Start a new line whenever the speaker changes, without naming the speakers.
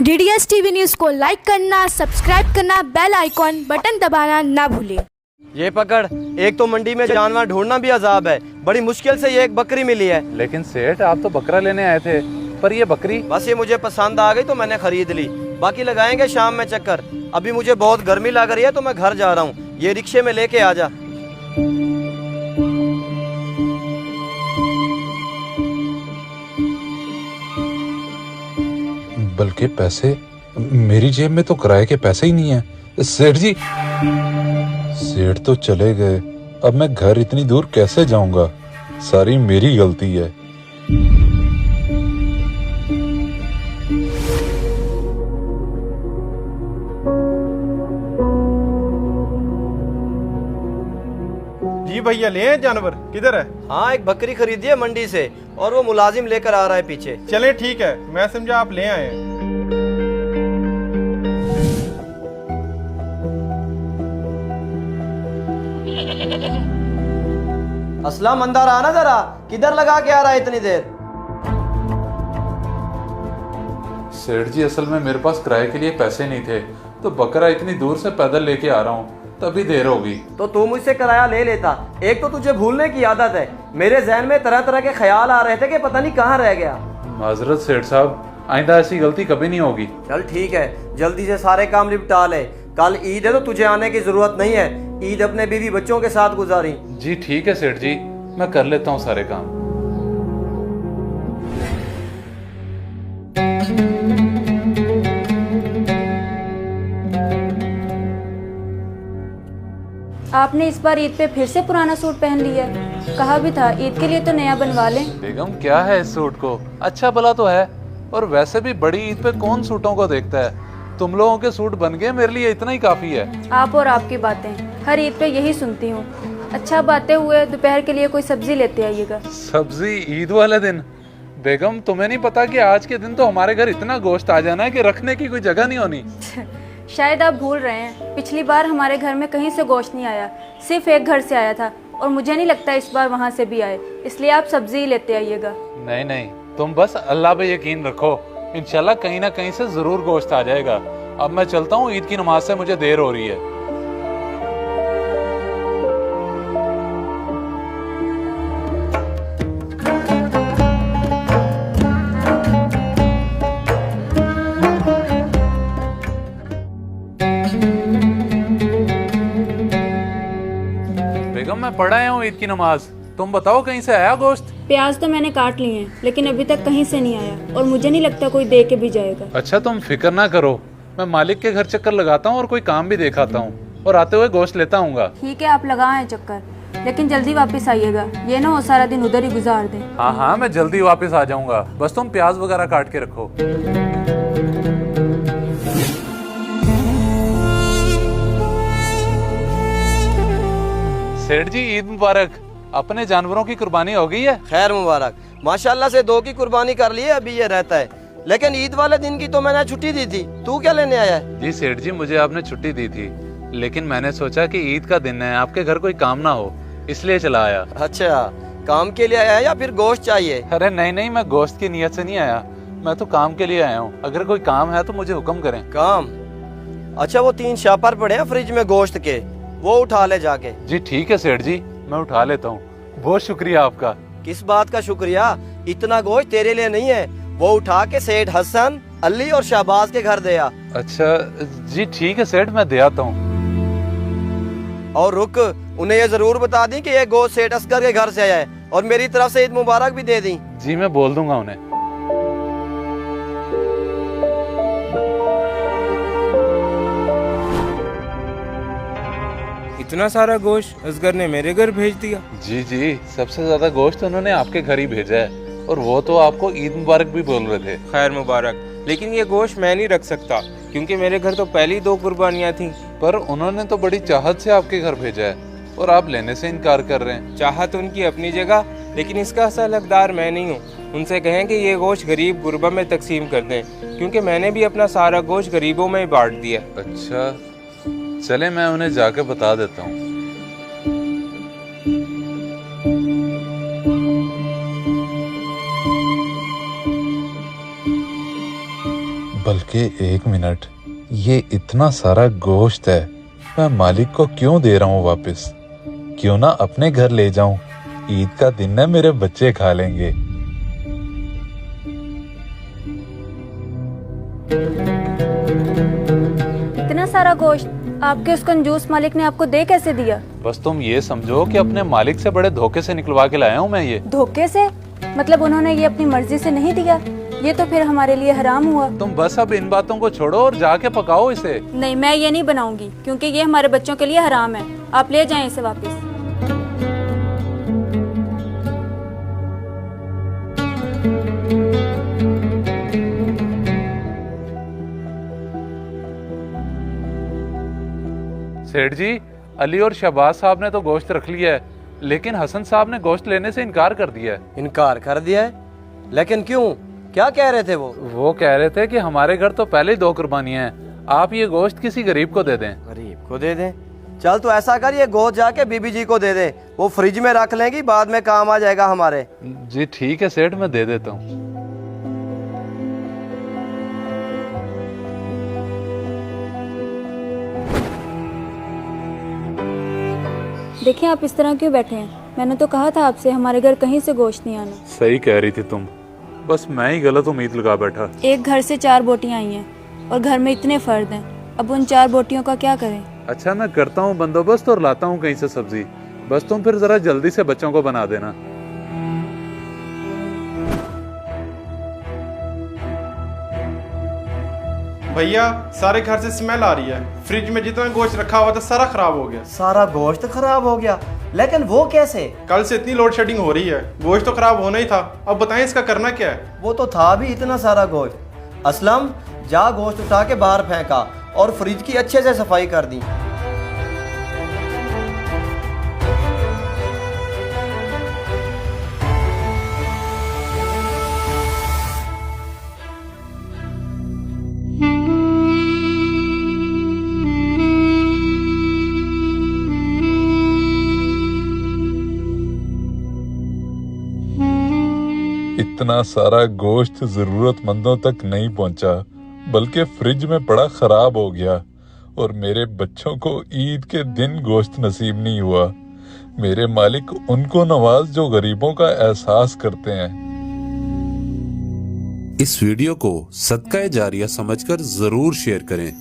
DDS TV news को like करना, subscribe करना, बेल आइकॉन बटन दबाना ना भूलें।
ये पकड़, एक तो मंडी में जानवर ढूंढना भी अजाब है। बड़ी मुश्किल से ये एक बकरी मिली है।
लेकिन सेठ, आप तो बकरा लेने आए थे, पर ये बकरी?
बस ये मुझे पसंद आ गई तो मैंने खरीद ली। बाकी लगाएंगे शाम में चक्कर। अभी मुझे बहुत गर्मी लग रही है तो मैं घर जा रहा हूँ। ये रिक्शे में लेके आ जा।
बल्कि पैसे मेरी जेब में तो किराए के पैसे ही नहीं है। सेठ जी, सेठ तो चले गए, अब मैं घर इतनी दूर कैसे जाऊंगा? सारी मेरी गलती है।
जी भैया, ले आए जानवर? किधर है?
हाँ, एक बकरी खरीदी है मंडी से और वो मुलाजिम लेकर आ रहा है पीछे।
चले ठीक है, मैं समझा आप ले आए हैं।
असलम, अंदर आना जरा। किधर लगा के आ रहा है इतनी देर?
सेठ जी, असल में मेरे पास किराए के लिए पैसे नहीं थे, तो बकरा इतनी दूर से पैदल लेके आ रहा हूँ, तभी देर होगी।
तो तू मुझसे किराया ले लेता। एक तो तुझे भूलने की आदत है। मेरे जहन में तरह तरह के ख्याल आ रहे थे कि पता नहीं कहाँ रह गया।
माजरत सेठ साहब, आइंदा ऐसी गलती कभी नहीं होगी।
चल ठीक है, जल्दी से सारे काम निपटा ले। कल ईद है तो तुझे आने की जरूरत नहीं है। ईद अपने बीवी बच्चों के साथ गुजारी।
जी ठीक है सेठ जी, मैं कर लेता हूँ सारे काम।
आपने इस बार ईद पे फिर से पुराना सूट पहन लिया है। कहा भी था ईद के लिए तो नया बनवा लें।
बेगम, क्या है इस सूट को? अच्छा भला तो है, और वैसे भी बड़ी ईद पे कौन सूटों को देखता है? तुम लोगों के सूट बन गए, मेरे लिए इतना ही काफी है।
आप और आपकी बातें, हर ईद पे यही सुनती हूँ। अच्छा, बातें हुए, दोपहर के लिए कोई सब्जी लेते आइएगा।
सब्जी ईद वाले दिन? बेगम, तुम्हें नहीं पता कि आज के दिन तो हमारे घर इतना गोश्त आ जाना है कि रखने की कोई जगह नहीं होनी।
शायद आप भूल रहे हैं, पिछली बार हमारे घर में कहीं से गोश्त नहीं आया, सिर्फ एक घर से आया था, और मुझे नहीं लगता इस बार वहाँ से भी आए, इसलिए आप सब्जी ही लेते आइएगा।
नहीं नहीं, तुम बस अल्लाह पे यकीन रखो, इंशाल्लाह कहीं ना कहीं से जरूर गोश्त आ जाएगा। अब मैं चलता हूँ, ईद की नमाज से मुझे देर हो रही है। बेगम, मैं पढ़ आया हूँ ईद की नमाज। तुम बताओ, कहीं से आया गोश्त?
प्याज तो मैंने काट लिए हैं, लेकिन अभी तक कहीं से नहीं आया, और मुझे नहीं लगता कोई दे के भी जाएगा।
अच्छा, तुम फिक्र ना करो, मैं मालिक के घर चक्कर लगाता हूँ और कोई काम भी देखाता हूँ, और आते हुए गोश्त लेता हूँगा।
ठीक है, आप लगाएं चक्कर, लेकिन जल्दी वापस आइएगा। ये ना हो सारा दिन उधर ही गुजार दें।
हाँ हाँ, मैं जल्दी वापस आ जाऊंगा, बस तुम प्याज वगैरह काट के रखो। सेठ जी, ईद मुबारक। अपने जानवरों की कुर्बानी हो गई है?
खैर मुबारक। माशाल्लाह से 2 की कुर्बानी कर ली है, अभी ये रहता है। लेकिन ईद वाले दिन की तो मैंने छुट्टी दी थी। तू क्या लेने आया है?
जी सेठ जी, मुझे आपने छुट्टी दी थी, लेकिन मैंने सोचा कि ईद का दिन है, आपके घर कोई काम ना हो, इसलिए चला आया।
अच्छा, काम के लिए आया है या फिर गोश्त चाहिए?
अरे नहीं नहीं, मैं गोश्त की नीयत से नहीं आया, मैं तो काम के लिए आया हूँ। अगर कोई काम है तो मुझे हुक्म करें।
काम? अच्छा, वो 3 शापर पड़े हैं फ्रिज में गोश्त के, वो उठा ले जाके।
जी ठीक है सेठ जी, मैं उठा लेता हूँ। बहुत शुक्रिया आपका।
किस बात का शुक्रिया? इतना गोश्त तेरे लिए नहीं है, वो उठा के सेठ हसन, अली और शहबाज के घर दे आ।
अच्छा जी ठीक है सेठ, मैं दे आता हूँ।
और रुक, उन्हें ये जरूर बता दी कि ये गोश्त सेठ असगर के घर से आया है, और मेरी तरफ से ईद मुबारक भी दे दी।
जी मैं बोल दूंगा उन्हें।
इतना सारा गोश्त असगर ने मेरे घर भेज दिया।
जी जी, सबसे ज्यादा गोश्त उन्होंने आपके घर ही भेजा है, और वो तो आपको ईद मुबारक भी बोल रहे थे।
खैर मुबारक, लेकिन ये गोश्त मैं नहीं रख सकता, क्योंकि मेरे घर तो पहली 2 कुर्बानियाँ थीं।
पर उन्होंने तो बड़ी चाहत से आपके घर भेजा है, और आप लेने से इनकार कर रहे हैं।
चाहत उनकी अपनी जगह, लेकिन इसका असल हकदार मैं नहीं हूँ। उनसे कहें कि ये गोश्त गरीब गुरबा में तकसीम कर दें, क्योंकि मैंने भी अपना सारा गोश्त गरीबों में ही बांट दिया।
अच्छा चले, मैं उन्हें जाके बता देता हूँ। बल्कि 1 मिनट, ये इतना सारा गोश्त है, मैं मालिक को क्यों दे रहा हूँ वापस? क्यों ना अपने घर ले जाऊं? ईद का दिन है, मेरे बच्चे खा लेंगे।
इतना सारा गोश्त आपके उस कंजूस मालिक ने आपको दे कैसे दिया?
बस तुम ये समझो कि अपने मालिक से बड़े धोखे से निकलवा के लाया हूँ मैं ये।
धोखे से? मतलब उन्होंने ये अपनी मर्जी से नहीं दिया? ये तो फिर हमारे लिए हराम हुआ।
तुम बस अब इन बातों को छोड़ो और जाके पकाओ इसे।
नहीं, मैं ये नहीं बनाऊंगी क्योंकि ये हमारे बच्चों के लिए हराम है। आप ले जाएं इसे वापस।
सेठ जी, अली और शहबाज साहब ने तो गोश्त रख लिया है, लेकिन हसन साहब ने गोश्त लेने से इनकार कर दिया है।
इनकार कर दिया है? लेकिन क्यों? क्या कह रहे थे वो
कह रहे थे कि हमारे घर तो पहले ही 2 कुर्बानियां हैं, आप ये गोश्त किसी गरीब को दे दें।
गरीब को दे दें? चल तो ऐसा कर, ये गोश्त जाके बीबी जी को दे दे, वो फ्रिज में रख लेंगी, बाद में काम आ जाएगा हमारे।
जी ठीक है सेठ, मैं दे देता हूँ।
देखिए आप इस तरह क्यों बैठे हैं? मैंने तो कहा था आपसे हमारे घर कहीं से गोश्त नहीं आना।
सही कह रही थी तुम, बस मैं ही गलत उम्मीद लगा बैठा।
एक घर से 4 बोटियां आई हैं और घर में इतने फर्द हैं, अब उन 4 बोटियों का क्या करें?
अच्छा, मैं करता हूँ बंदोबस्त और लाता हूँ कहीं से सब्जी, बस तुम फिर जरा जल्दी से बच्चों को बना देना।
भैया सारे घर से स्मेल आ रही है। फ्रिज में जितना गोश्त रखा हुआ था सारा खराब हो गया।
सारा गोश्त खराब हो गया? लेकिन वो कैसे?
कल से इतनी लोड शेडिंग हो रही है, गोश्त तो खराब होना ही था। अब बताएं इसका करना क्या है?
वो तो था भी इतना सारा गोश्त। असलम, जा गोश्त उठा के बाहर फेंका और फ्रिज की अच्छे से सफाई कर दी।
इतना सारा गोश्त जरूरतमंदों तक नहीं पहुंचा, बल्कि फ्रिज में पड़ा खराब हो गया, और मेरे बच्चों को ईद के दिन गोश्त नसीब नहीं हुआ। मेरे मालिक उनको नवाज जो गरीबों का एहसास करते हैं।
इस वीडियो को सदका जारिया समझकर जरूर शेयर करें।